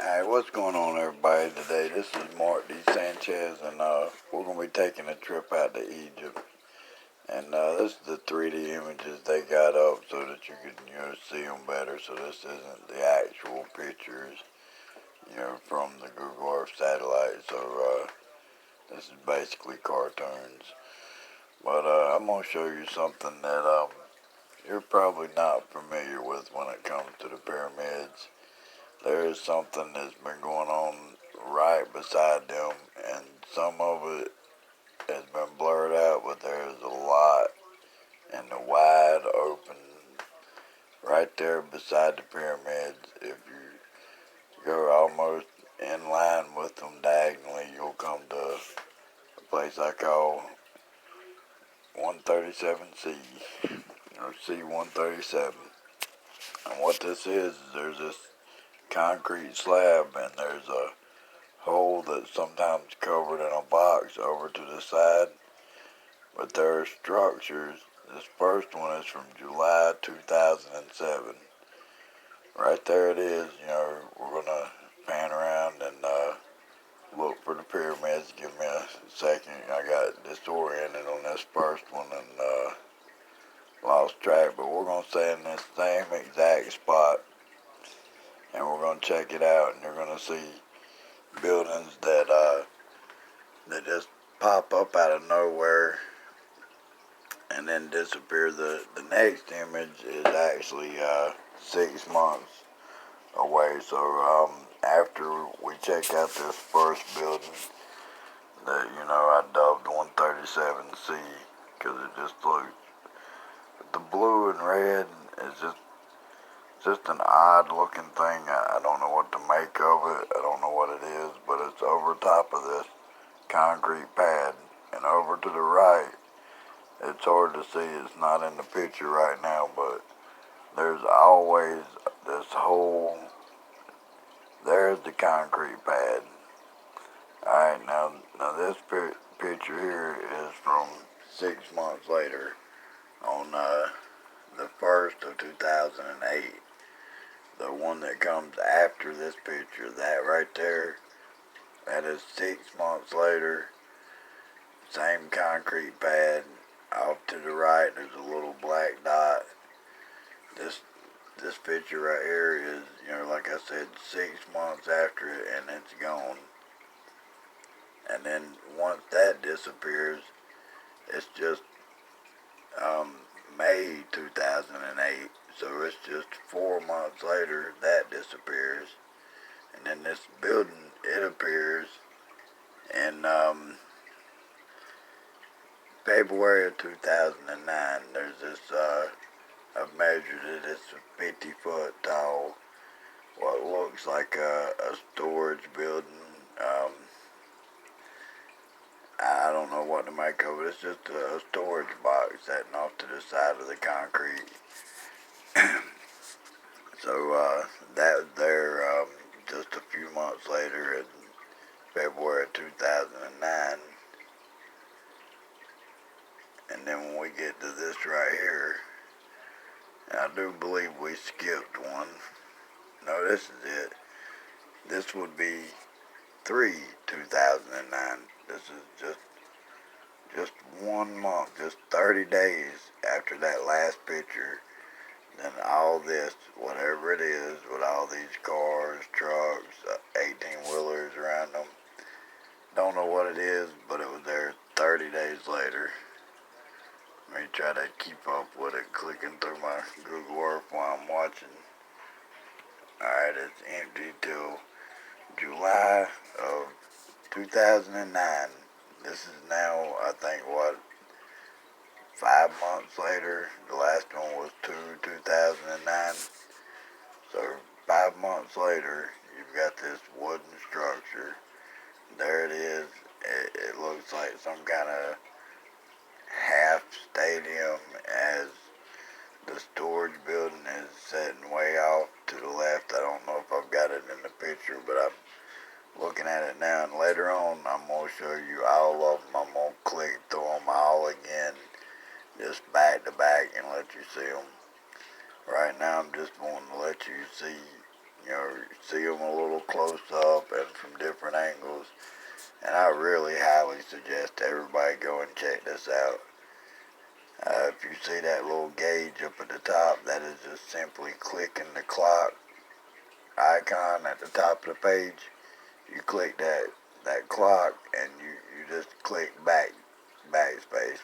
Alright, what's going on, everybody? Today, this is Mark D. Sanchez, and we're going to be taking a trip out to Egypt. And this is the 3D images they got up so that you can, see them better. So this isn't the actual pictures, from the Google Earth satellite. So this is basically cartoons. But I'm going to show you something that you're probably not familiar with when it comes to the pyramids. There is something that's been going on right beside them, and some of it has been blurred out, but there's a lot in the wide open right there beside the pyramids. If you go almost in line with them diagonally, you'll come to a place I call 137C, or C137. And what this is there's this concrete slab, and there's a hole that's sometimes covered in a box over to the side. But there are structures. This first one is from July 2007. Right there it is. We're going to pan around and look for the pyramids. Give me a second. I got disoriented on this first one and lost track. But we're going to stay in this same exact spot, and we're going to check it out, and you're going to see buildings that just pop up out of nowhere and then disappear. The next image is actually 6 months away. So after we check out this first building that I dubbed 137C, because it just looks, the blue and red is just an odd looking thing. I don't know what to make of it. I don't know what it is, but it's over top of this concrete pad. And over to the right, it's hard to see, it's not in the picture right now, but there's always this hole. There's the concrete pad. Alright, now this picture here is from 6 months later, on the 1st of 2008. The one that comes after this picture, that right there, that is 6 months later. Same concrete pad. Off to the right, there's a little black dot. This picture right here is, like I said, 6 months after it, and it's gone. And then once that disappears, it's just May 2008. So it's just 4 months later that disappears. And then this building, it appears in February of 2009. There's this, I've measured it, it's 50 foot tall, what looks like a storage building. I don't know what to make of it. It's just a storage box sitting off to the side of the concrete. So that was there just a few months later in February of 2009. And then when we get to this right here, and I do believe we skipped one. No, this is it. This would be 3/2009. This is just 1 month, just 30 days after that last picture. Then all this, whatever it is, with all these cars, trucks, 18-wheelers around them. Don't know what it is, but it was there 30 days later. Let me try to keep up with it, clicking through my Google Earth while I'm watching. Alright, it's empty till July of 2009. This is now, I think, 5 months later. The last one was 2009. So 5 months later, you've got this wooden structure. There it is. It looks like some kind of half stadium, as the storage building is sitting way off to the left. I don't know if I've got it in the picture, but I'm looking at it now, and later on I'm going to show you all of them. I'm going to click through them all again, just back to back, and let you see them. Right now I'm just wanting to let you see, see them a little close up and from different angles. And I really highly suggest everybody go and check this out. If you see that little gauge up at the top, that is just simply clicking the clock icon at the top of the page. You click that clock and you just click backspace,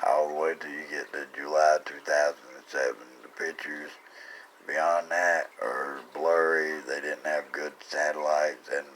all the way till you get to July 2007. The pictures beyond that are blurry. They didn't have good satellites, and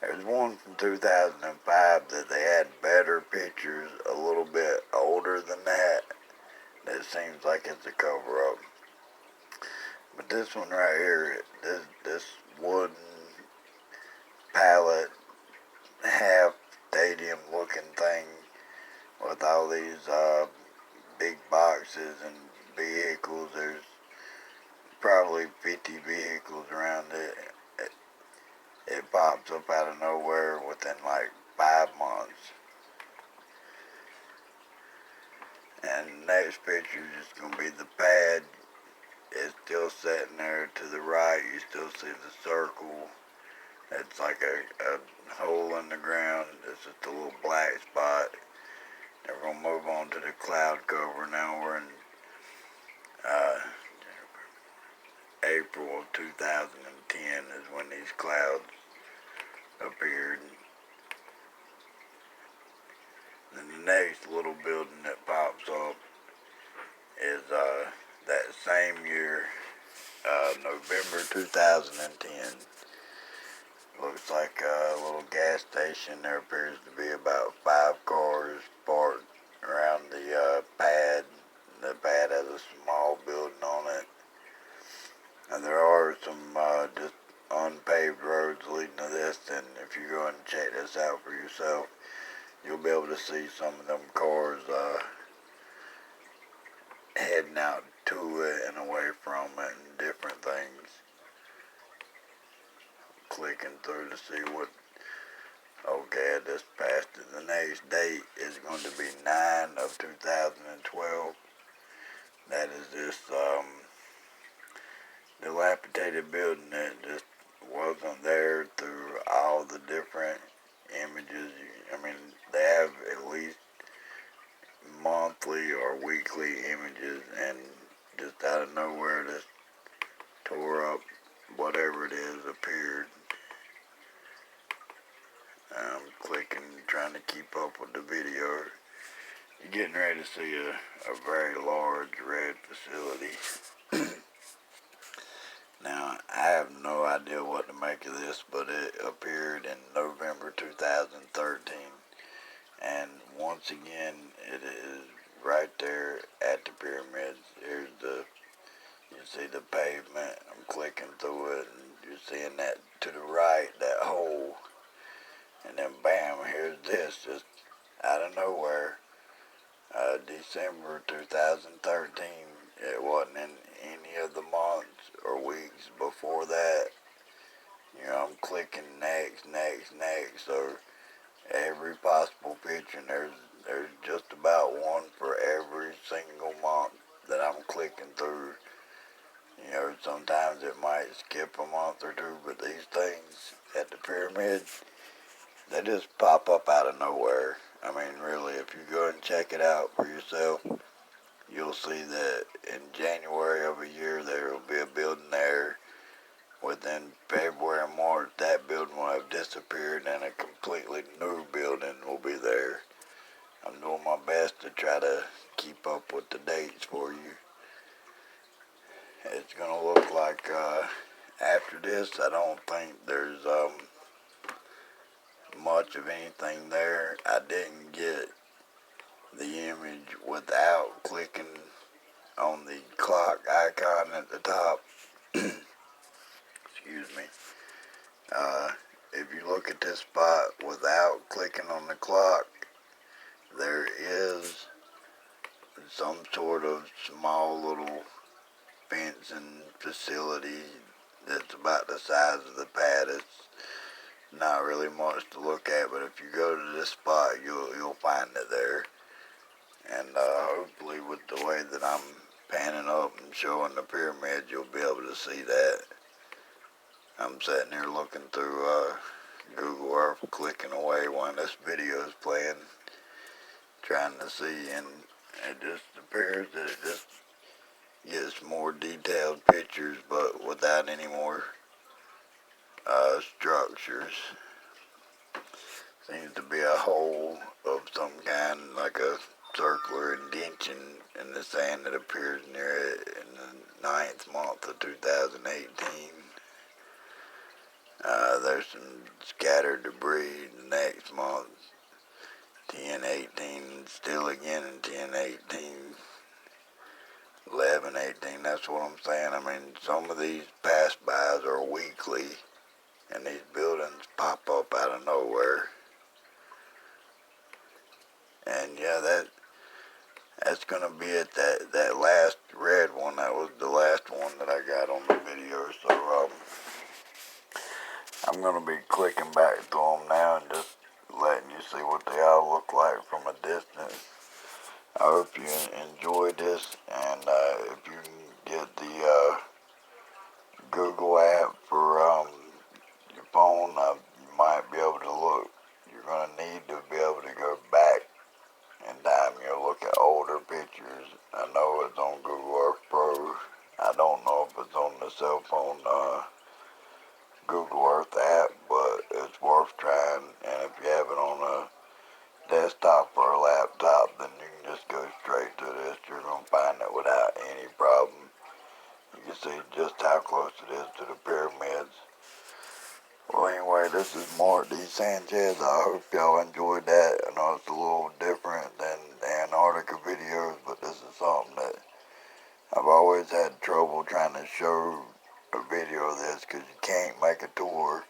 there's one from 2005 that they had better pictures, a little bit older than that. That seems like it's a cover-up. But this one right here, this wooden pallet, half stadium looking thing with all these big boxes and vehicles. There's probably 50 vehicles around it. It pops up out of nowhere within like 5 months. And the next picture is just going to be the pad. It's still sitting there to the right. You still see the circle. It's like a hole in the ground. It's just a little black spot. Then we're going to move on to the cloud cover. Now we're in April of 2010 is when these clouds appeared. Then the next little building that pops up is that same year, November 2010. Looks like a little gas station. There appears to be about 5 cars parked around the pad. The pad has a small building on it. And there are some just unpaved roads leading to this, and if you go and check this out for yourself, you'll be able to see some of them cars heading out to it and away from it and different things. Clicking through to see what, okay, I just passed it. The next date is going to be 9 of 2012. That is this dilapidated building that just wasn't there through all the different images. I mean, they have at least monthly or weekly images, and just out of nowhere this tore up whatever it is appeared. I'm clicking, trying to keep up with the video. You're getting ready to see a very large red facility. Now, I have no idea what to make of this, but it appeared in November 2013. And once again, it is right there at the pyramids. Here's you see the pavement. I'm clicking through it, and you're seeing that to the right, that hole. And then bam, here's this, just out of nowhere. December 2013. It wasn't in any of the months or weeks before that. You know, I'm clicking next. So every possible picture, and there's just about one for every single month that I'm clicking through. You know, sometimes it might skip a month or two, but these things at the pyramids, they just pop up out of nowhere. I mean, really, if you go and check it out for yourself, you'll see that in January of a year there will be a building there. Within February and March, that building will have disappeared and a completely new building will be there. I'm doing my best to try to keep up with the dates for you. It's going to look like after this, I don't think there's much of anything there. I didn't get the image without clicking on the clock icon at the top. Excuse me. If you look at this spot without clicking on the clock, there is some sort of small little fencing facility that's about the size of the pad. It's not really much to look at, but if you go to this spot, you'll find it there. And hopefully with the way that I'm panning up and showing the pyramids, you'll be able to see that. I'm sitting here looking through Google Earth, clicking away while this video is playing, trying to see, and it just appears that it just gets more detailed pictures, but without any more structures. Seems to be a hole of some kind, like a circular indentation in the sand that appears near it in the 9th month of 2018. There's some scattered debris next month, 10/18, still again in 10/18, 11/18. That's what I'm saying. I mean, some of these pass-bys are weekly, and these buildings pop up out of nowhere. And yeah, that's gonna be it. That last red one, that was the last one that I got on the video. So I'm gonna be clicking back through them now and just letting you see what they all look like from a distance. I hope you enjoyed this, and if you can get the Google app for your phone, you might be able to look. You're gonna need to be able to go back in time. You'll look at older pictures. I know it's on Google Earth Pro. I don't know if it's on the cell phone Google Earth app, but it's worth trying. And if you have it on a desktop or a laptop, then you can just go straight to this. You're going to find it without any problem. You can see just how close it is to the pyramids. Well, anyway, this is Mark D. Sanchez. I hope y'all enjoyed that. I know it's a little different than the Antarctica videos, but this is something that I've always had trouble trying to show a video of this, because you can't make a tour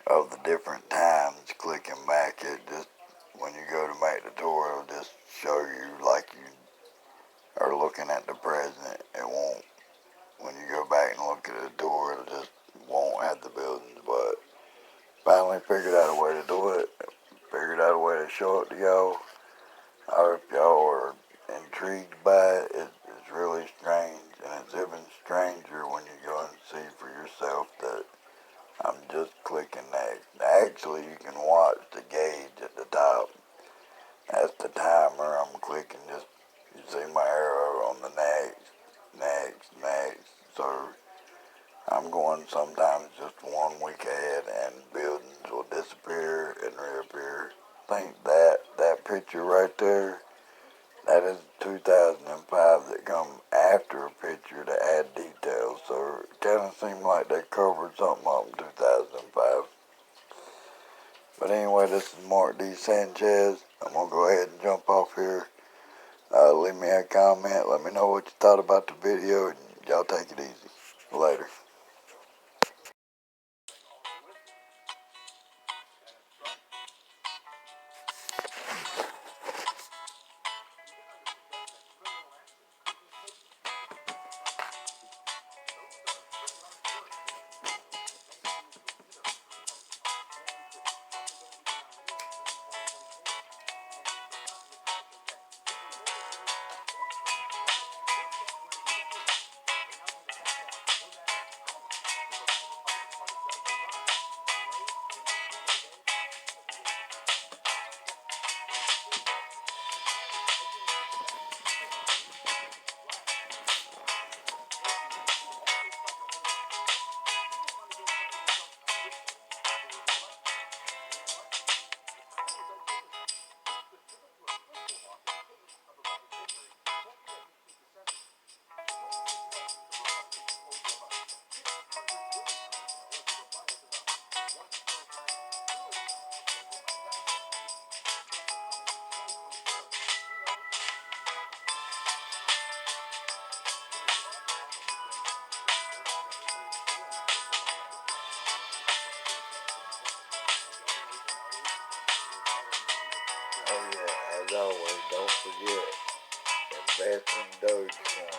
of the different times clicking back. It just, when you go to make the tour, it'll just show you like you are looking at the present. It won't, when you go back and look at the tour, it just won't have the buildings. But finally figured out a way to do it. Figured out a way to show it to y'all. I hope y'all are intrigued by it. It's really strange, and it's even stranger when you go and see for yourself that I'm just clicking next. Actually, you can watch the gauge at the top. That's the timer. I'm clicking, just, you see my arrow on the next. So I'm going sometimes just 1 week ahead, and buildings will disappear and reappear. I think that picture right there, that is 2005 that come after a picture to add details. So it kind of seemed like they covered something up in 2005. But anyway, this is Mark D. Sanchez. I'm going to go ahead and jump off here. Leave me a comment. Let me know what you thought about the video, and y'all take it easy. Later. Oh yeah, as always, don't forget, invest in Dogecoin.